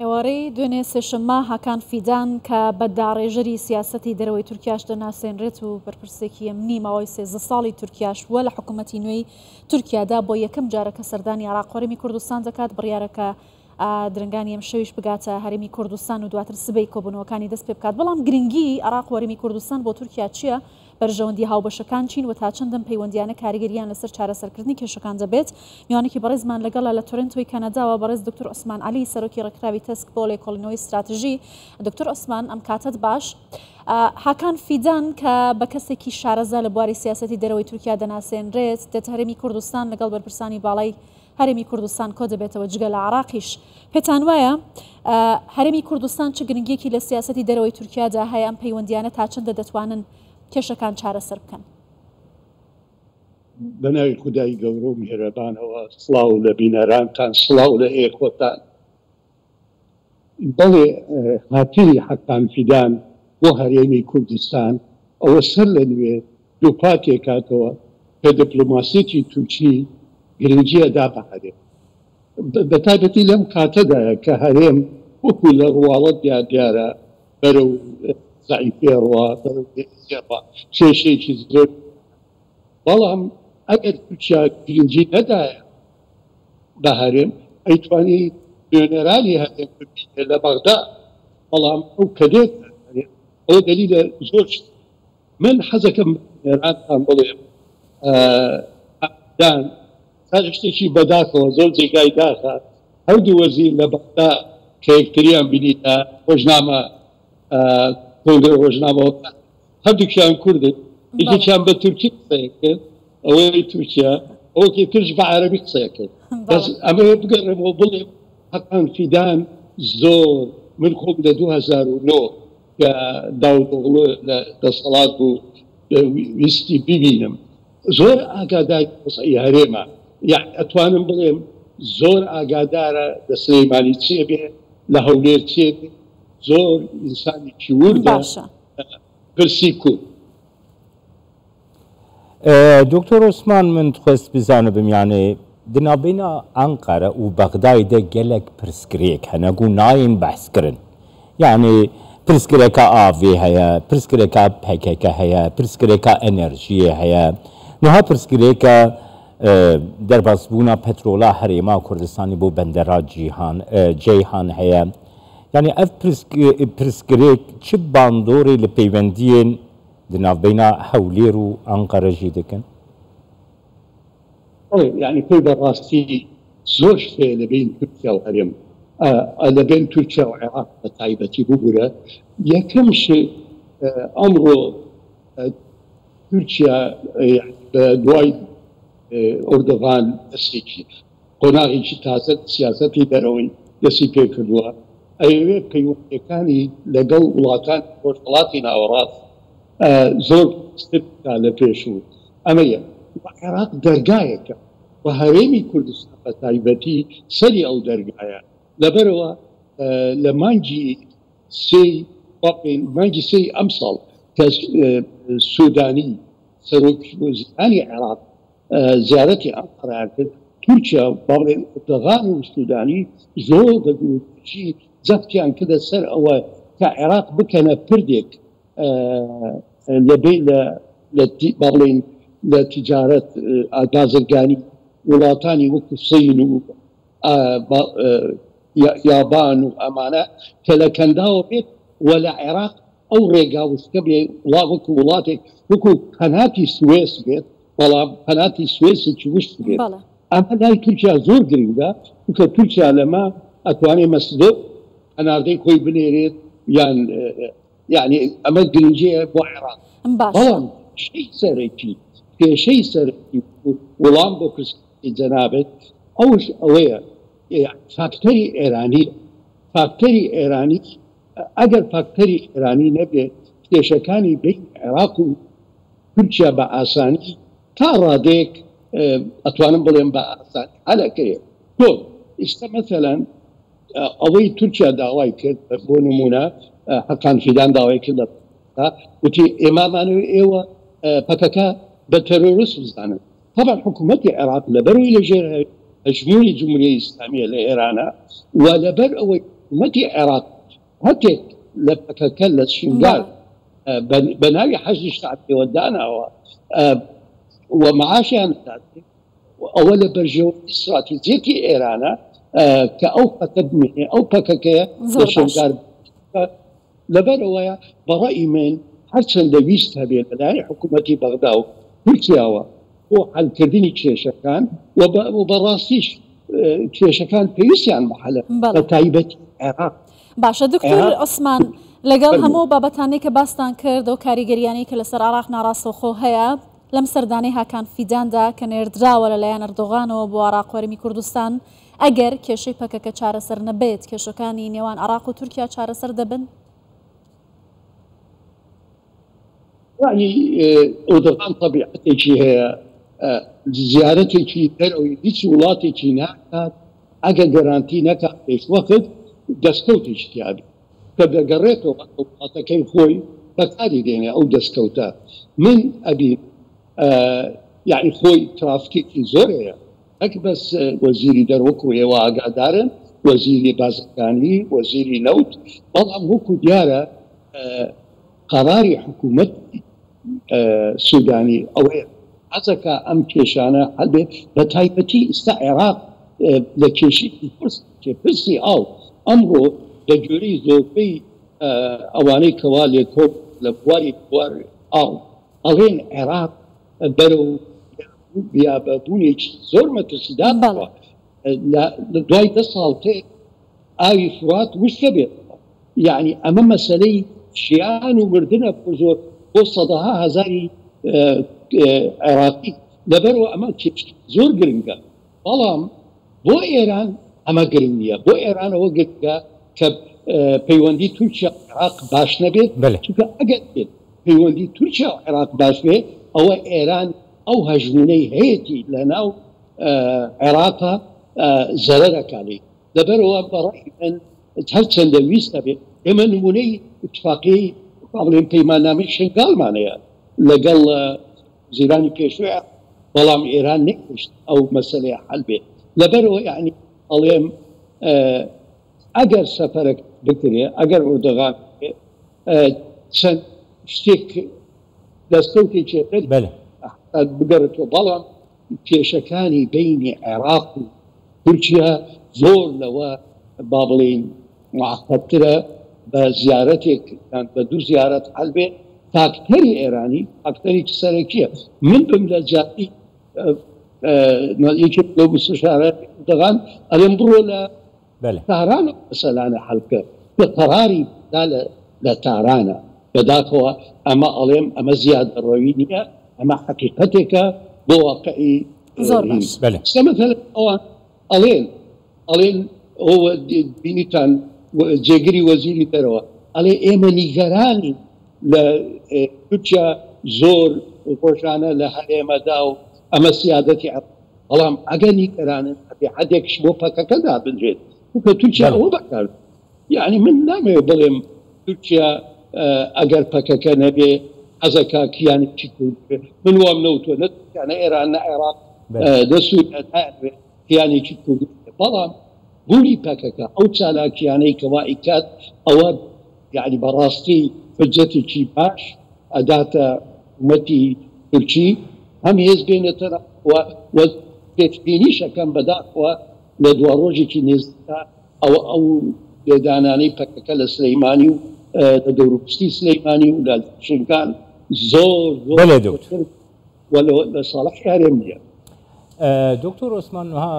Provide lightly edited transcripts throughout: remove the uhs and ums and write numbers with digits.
ئێوارەی دوێنێ سێشەممە هاکان فیدان کە بە داڕێژەری سیاسەتی دەرەوەی تورکیاش دەناسێنرێت و بەرپرسێکی ئەمنی ماوەی 13 ساڵی تورکیاش وە لە حکوومەتی نوێی تورکیادا بۆ یەکەم جارەکە سەردانی عێراق هەرێمی کوردستان دەکات بڕیارەکە درنگانی ئەم شەویش بگاتە هەرێمی کوردستان و دواتر سبەی کۆبوونەوەکانی دەست پێ بکات. بەڵام گرنگی عێراق و هەرێمی کوردستان بۆ تورکیا چییە؟ بەرژەوەندی هاوبەشەکان چین و تا چەندەم پەیوەندیانە کاریگەریان لەسەر چارەسەرکردنی کێشەکان دەبێت. میوانێکی بەڕێزمان لەگەڵە لە تۆرنتۆی کەنەداوە بەڕێز دکتۆر عوسمان عەلی سەرۆکی ڕێکخراوی تەسک بۆ لێکۆڵینەوەی استراتیژی. دکتۆر عوسمان ئەم کاتت باش. هاکان فیدان کە بە کەسێکی شارەزا لە بواری سیاسەتی دەرەوەی تورکیا دەناسێنرێت دێتە هەرێمی کوردستان لەگەڵ بەرپرسانی باڵای هەرێمی کوردستان کۆ دەبێتەوە جگە لە عێراقیش. پێتان وایە هەرێمی کوردستان چ گرنگیەکی لە سیاسەتی دەرەوەی تورکیادا هەیە ئەم پەیوەندیانە تا چەندە دەتوانن کێشەکان چارەسەر بکەن؟ بەناوی خودای گەورە و میهرەبانەوە سڵاو لە بینەرانتان، سڵاو لە ئێخۆتان. بەڵێ هاتنی هاکان فیدان بۆ هەرێمی کوردستان ئەوە سەر لە نوێ دووپا تێکاتەوە کە دیپلۆماسیەتی تورکی گرنگیەدا بە هەرێم، بە تایبەتی لەم کاتەدایە کە هەرێم وەکو لە ڕواڵەت دیارە بەرەو زعیفێڕوا بەرەو کێشێکی زۆر. بەڵام ئەگەر تورکیا گرنگی نەدایە بە هەرێم ئەیتوانی نوێنەرانی هەرێم ببینێ لە بەغدا، بەڵام ئەو کە دێت ئەوە دەلیلە زۆر. من حەزەکەم نوێنەرانتان بڵێم دان شتێکی بەداخەوە زۆر جێگای داخە هەردوو وەزیر لە بەغدا کە یەکتریان بینیتە ڕۆژنامە کۆنگرە ڕۆژنامەوە هەردووکیان کوردن، یەکێکیان بە تورکی قسەیە کرد ئەوەی تورکیا، ئەوەکی ترش بە عەرەبی قسەیە کرد. بەس ئەمە بگەڕێمەوە بڵێم هاکان فیدان زۆر من خۆم لە 2009 کە داوودۆغڵو لە دەسەڵات بوو ویستی ببینم زۆر ئاگادار قسەی هەرێمە، یعنی ئەتوانم بڵێم زۆر ئاگادارە لە سلەیمانی چێ بێ لە هەولێر چێ بێ، زۆر ئینسانێکی وردە پرسی کورد. دکتۆر عوسمان من خۆست بزانە بمیانێ دنابینا ئەنقەرە و بەغدایدا gelek pirsgirêk hene ku nayên behskirin, yani pirsgirêka avê heye, pirsgirêka PKK heye, pirsgirêka enerjiyê heye, niha pirsgirêka derbasbûna petrola herêma Kurdistanê bû bendera Ceyhan heye. Yani ev pirsgirêk çi bandorê li peywendiyên di navbeyna Hewlêr û Enqere jî dikin؟ يعني في بالراستي زور شيء لبين تركيا وهرم لبين تركيا وعراق بتايبتي بقولة يكم شيء أمره تركيا يعني بدواي أردوغان السيكي قناعي تازة سياسة دروي يسيبه كلها أيوة كيوكاني لقوا ولاكان وشلاتنا وراث زور استبقى لبيشو أمية عێراق دەرگایەکە و هەرێمی کوردستان بە تایبەتی سەری ئەو دەرگایە لەبەرەوە لە مانگی سێی ئەم ساڵ کە سوودانی سەرۆکی وەزیرانی عێراق زیارەتی ئەنقەرە کرد، تورکیا باڵێن ئەردۆغان و سوودانی زۆر بەگروپی جەفتیان کردە سەر ئەوە کە عێراق بکەنە پردێک باڵێن لە تجارەت بازرگانی وڵاتانی وەکو سین و یابان و ئەمانە کە لە کەنداوە بێت و لە عێراق ئەو ڕێگاوستکە بێ وەکو وڵاتێک وەکو قەناتی سوێس بێت، بەڵام قەناتی سوێسێکی وشت بێت. ئەمە لای تورکیا زۆر گرنگە کە تورکیا لەمە ئەتوانێ مەسلۆ قەناردەی خۆی بنێرێت، یعنی ئەمە گرنگیە بۆ عێراق. بەڵام شەی سەرەکی پێشەی سەرەکی وەڵام بۆ پرسیاری جەنابەت ئەوش ئەوەیە فاکتەری ئێرانی ئەگەر فاکتەری ئێرانی نەبێت کێشەکانی بین عێراق و تورکیا بە ئاسانی تا ڕادێک ئەتوانم بڵێم بە ئاسانی هەلەکەیە. تۆ ئێستا مەسەلەن ئەوەی تورکیا داوای کرد بۆ نمونە هاکان فیدان داوای کرد وتی ئێمامانەوە ئێوە PKK بتروریسم بزنن. طبعا حکومت عراق لبروی لجر هجمونی جمهوری اسلامی لإیران و لبر اوی حکوومەتی عێراق هەتێک لە پەکەکە لە شنگار بەناوی حەزی شعبیەوە داناوە و معاشیان ئەوە لە بەرژەوەی استراتیجیەتی ئێرانە کە ئەو پەکە بمێنێ ئەو پەکەکەیە لە شنگار لەبەرەوەیە بەڕەئی من هەرچەندە ویست هەبێت بەلای حکوومەتی بەغدا و تورکیاوە بۆ حەلکردنی کێشەکان و بەڕاستیش کێشەکان پێویستیان بەحەلە بە تایبەتی عێراق. باشە دکتۆر عوسمان لەگەڵ هەموو بابەتانەی کە باستان کرد و کاریگەریانەی کە لەسەر عێراق ناڕاستەوخۆ هەیە لەم سەردانەی هاکان فیداندا کە نێردراوە لەلایەن ئەردۆغانەوە بۆ عێراق و کوردستان ئەگەر کێشەی پەکەکە چارەسەر نەبێت کێشەکانی نێوان عێراق و تورکیا چارەسەر دەبن؟ يعني ئەردۆغان طبیعەتێکی هەیە زیارەتێکی دەرەوەی هیچ وڵاتێکی ناکات ئەگە گەرانتی نەکات پێشوەقت دەستکەوتێکی تیابێت کە دەگەڕێتەوە وڵاتەکەی خۆی بەکاری دێنێ ئەو دەستکەوتە من ئەبی یعنی خۆی ترافکێکی زۆر هەیە ئەک بەس وەزیری دەرۆک و ئێوە ئاگادارن وەزیری بازرگانی وەزیری نەوت بەڵام وەکو دیارە قراری حکوومەت سوودانی ئەوەیە حەزەکە ئەم کێشانە هەبێ بە تایبەتی ئێستا عێراق لە کێشێکی پرسی ئاو ئەمڕۆ لە گوێرەی زۆربەی ئەوانەی کەوا لێکۆ لە بواری بوار ئاو ئەڵێن عێراق بەرەو بیابەبوونێکی زۆر مەترسیداوە لە دوای 10 ساڵ تێ ئاوی فرات وشکە بێت یعنی ئەمە مەسەلەی ژیان و مردنە زۆر بۆ سەدەها هەزاری عێراقی لەبەرەوە ئەمە زۆر گرنگە بەڵام بۆ ئێران ئەمە گرنگ نییە بۆ ئێرانەوە گرنگە کە پەیوەندی تورکیا عێراق باش نەبێت چونکە ئەگەر بێت پەیوەندی تورکیا و عێراق باش بێت ئەوە ئێران ئەو هەژمونەی هەیەی لە ناو عێراقا زەرەرەکانی لەبەرەوە بەڕای من هەرچەندە ویستە بێت ئێمە نمونەی اتفاقی بڵێن پەیماننامەی شنگالمانەیە لەگەڵ زیرانی پێشوێ بەڵام ئێران نەکەشت ئەو مەسەلەیە حەل بێت لەبەرەوە یعنی ئەڵێم ئەگەر سەفەرێک بکرێ ئەگەر ئەردۆغان چەند شتێک دەستکەوتێکی بگەڕێتەوە بەڵام کێشەکانی بینی عێراق و تورکیا زۆر لەوە با بڵێن معقدترە بە زیارەتێک بە دوو زیارەت حەل بێت فاکتەری ئێرانی فاکتەرێکی سەرەکیە من بم لە جاتی یەکێک لەو مستشارە دەغان ئەڵێم بڕۆ لە تارانە مەسەلانە حەڵکە بە قەراری لە تارانە بەداخەوە ئەمە ئەڵێم ئەمە زیادەڕەوی نییە ئەمە حەقیقەتێکە بۆ واقعی مثلا ئەوان ئەڵێن ئەوە بینیتان جێگری وەزیری دەرەوە ئەڵێ ئێمە نیگەرانی لە تورکیا زۆر ڕۆژانە لە هەرێمەدا و ئەمە سیادەتی بەڵام ئەگەر نیگەرانن حدێکش بۆ پەکەکەدا بنرێت کە تورکیا ئەوە بەکار یعنی من نامەوێت بڵێم تورکیا ئەگەر پەکەکە نەبێ حەزەکە کیانێکی کورد من وام نەوتوە نەتوانە ئێران نە عێراق دەسوودە نایەوێت کیانێکی کورد بەڵام بوری پەکەکە ئەو چالاکیانەی کەوا ئیکات ئەوە یعنی بەڕاستی حجەتێکی باش ئەداتە حکوومەتی تورکی هەم هێز بێنێتەوە و پێشبینیشەکەم بەداخەوە لە دوا ڕۆژێکی نێزیکا ئەو لێدانانەی پەکەکە لە سلەیمانی و لە دەوروپستی سلەیمانی و لە شنگان زۆر لە ساڵح یارێم نییە. دکتۆر عوسمان وها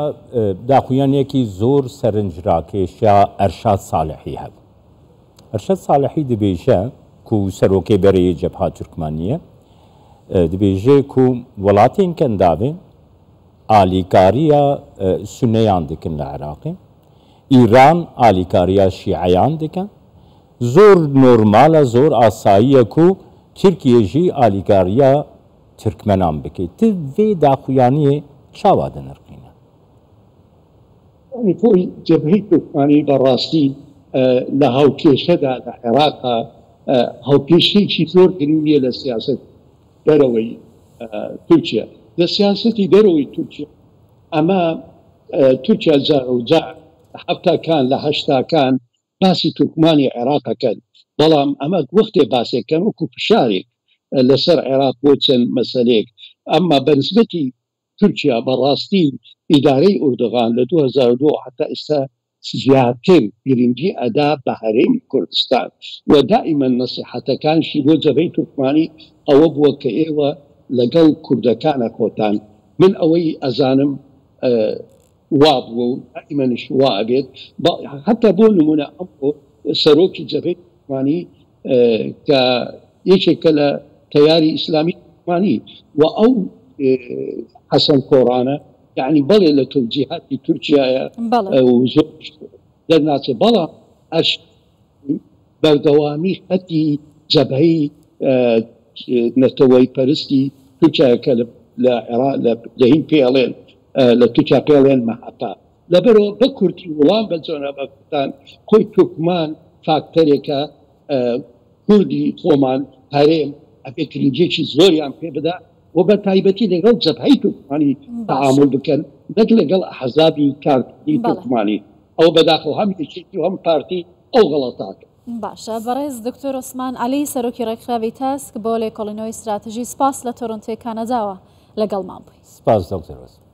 داخویانێکی زۆر سەرنجڕاکێشە ئەرشاد ساڵحی هەبوو. ئەرشاد ساڵحی دەبێژە کو سەرۆکەی بەرەیە جەبهە تورکمانیە دەبێژێ کو وڵاتین کەنداوێ ئالیکاریە سونەیان دکن لە عێراقی ئیران ئالیکاریە شیعەیان دکەن زۆر نۆرمالە زۆر ئاساییە کو تورکیەژی ئالیکاریە تورکمەنان بکەیت vê داخویانیە چاوا دەنرخینە خۆی جەبهەی تورکمانی بەڕاستی لە هاوکێشەدا لە عێراقا هاوکێشەیەکی زۆر گرنگیە لە سیاست دەرەوەی تورکیا لە سیاسەتی دەرەوەی تورکیا ئەمە تورکیا جار و جار لە حەفتاکان لە هەشتاکان باسی تورکمانی عێراقەکەن بەڵام ئەمە وەختێ باسێکەکەن وەکو فشارێک لەسەر عێراق بۆ چەند مەسەلەیەک ئەمما بەنسبەتی تورکیا بەڕاستی ئیدارەی ئوردوغان لە 2002 حتا ئێستا زیاتر گرنگی ئەدا بە هەرێمی کوردستان و دائما نەسیحەتەکانشی بۆ جەبهەی تورکمانی ئەوە بووە کە ئێوە لەگەڵ کوردەکانە کۆتان من ئەوەی ئەزانم وا بووە و دائیمەنش وا ئەبێت حتا بۆ نمونە ئەمڕۆ سەرۆکی جەبهەی تورکمانی کە یەکێکە لە تەیاری ئیسلامی تورکمانی و ئەو حەسەن کۆڕانە يعني بەڵێ لە تەوجیهاتی تورکیایە و زۆر دەرناچێت بەڵام ئەش بەردەوامی خەتی جەبهەی نەتەوەی پەرستی تورکیایەکە لە عێراق لە هین پێڵێن لە تورکیا پێڵێن مەحەپا لەبەرەوە بە کورتی وڵام بە جۆنە بە کوردستان خۆی تورکمان فاکتەرێکە کوردی خۆمان هەرێم ئەبێ گرنگێکی زۆریان پێ بدا و بە تایبەتی لەگەڵ جەبهەی تورکمانی تعامل بکەن نەک لەگەڵ ئەحزابی کارکردی تورکمانی ئەو بەداخەوە هەم یەکێتی و هەم پارتی ئەو غەڵەتاکە. باشە بەڕێز دکتۆر عوسمان عەلی سەرۆکی ڕێکخراوی تاسک بۆ لێکۆڵینەوەی استراتژی سپاس لە تۆرۆنتۆی کانەداوە لەگەڵمان بووی. سپاس دکتۆر عوسمان.